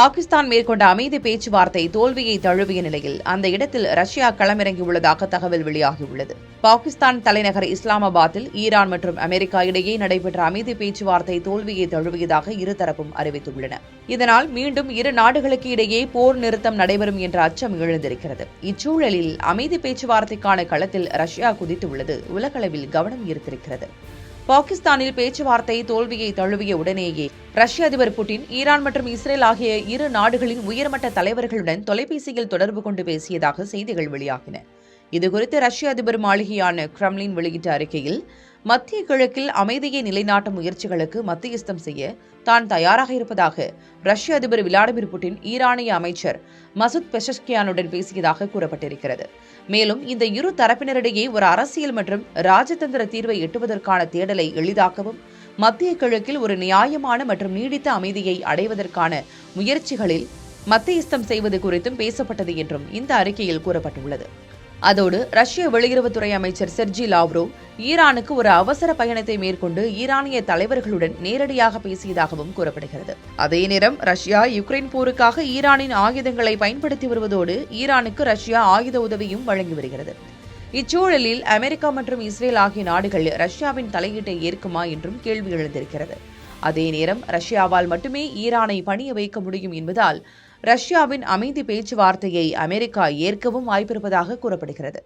பாகிஸ்தான் மேற்கொண்ட அமைதி பேச்சுவார்த்தை தோல்வியை தழுவிய நிலையில் அந்த இடத்தில் ரஷ்யா களமிறங்கியுள்ளதாக தகவல் வெளியாகியுள்ளது. பாகிஸ்தான் தலைநகர் இஸ்லாமாபாத்தில் ஈரான் மற்றும் அமெரிக்கா இடையே நடைபெற்ற அமைதி பேச்சுவார்த்தை தோல்வியை தழுவியதாக இருதரப்பும் அறிவித்துள்ளன. இதனால் மீண்டும் இரு நாடுகளுக்கு இடையே போர் நிறுத்தம் நடைபெறும் என்ற அச்சம் எழுந்திருக்கிறது. இச்சூழலில் அமைதி பேச்சுவார்த்தைக்கான களத்தில் ரஷ்யா குதித்துள்ளது உலகளவில் கவனம் ஈர்த்திருக்கிறது. பாகிஸ்தானில் பேச்சுவார்த்தை தோல்வியை தழுவிய உடனேயே ரஷ்ய அதிபர் புட்டின் ஈரான் மற்றும் இஸ்ரேல் ஆகிய இரு நாடுகளின் உயர்மட்ட தலைவர்களுடன் தொலைபேசியில் தொடர்பு கொண்டு பேசியதாக செய்திகள் வெளியாகின. இதுகுறித்து ரஷ்ய அதிபர் மாளிகையான கிரெம்ளின் வெளியிட்ட அறிக்கையில், மத்திய கிழக்கில் அமைதியை நிலைநாட்டும் முயற்சிகளுக்கு மத்தியஸ்தம் செய்ய தான் தயாராக இருப்பதாக ரஷ்ய அதிபர் விளாடிமிர் புட்டின் ஈரானிய அமைச்சர் மசூத் பெஷஷ்கியானுடன் பேசியதாக கூறப்பட்டிருக்கிறது. மேலும் இந்த இரு தரப்பினரிடையே ஒரு அரசியல் மற்றும் ராஜதந்திர தீர்வை எட்டுவதற்கான தேடலை எளிதாக்கவும் மத்திய கிழக்கில் ஒரு நியாயமான மற்றும் நீடித்த அமைதியை அடைவதற்கான முயற்சிகளில் மத்தியஸ்தம் செய்வது குறித்தும் பேசப்பட்டது என்றும் இந்த அறிக்கையில் கூறப்பட்டுள்ளது. அதோடு ரஷ்ய வெளியுறவுத்துறை அமைச்சர் செர்ஜி லாவ்ரோவ் ஈரானுக்கு ஒரு அவசர பயணத்தை மேற்கொண்டு ஈரானிய தலைவர்களுடன் நேரடியாக பேசியதாகவும் கூறப்படுகிறது. அதே நேரம் ரஷ்யா யுக்ரைன் போருக்காக ஈரானின் ஆயுதங்களை பயன்படுத்தி வருவதோடு ஈரானுக்கு ரஷ்யா ஆயுத உதவியும் வழங்கி வருகிறது. இச்சூழலில் அமெரிக்கா மற்றும் இஸ்ரேல் ஆகிய நாடுகள் ரஷ்யாவின் தலையீட்டை ஏற்குமா என்றும் கேள்வி எழுந்திருக்கிறது. அதே நேரம் ரஷ்யாவால் மட்டுமே ஈரானை பணிய வைக்க முடியும் என்பதால் ரஷ்யாவின் அமைதி பேச்சுவார்த்தையை அமெரிக்கா ஏற்கவும் வாய்ப்பிருப்பதாக கூறப்படுகிறது.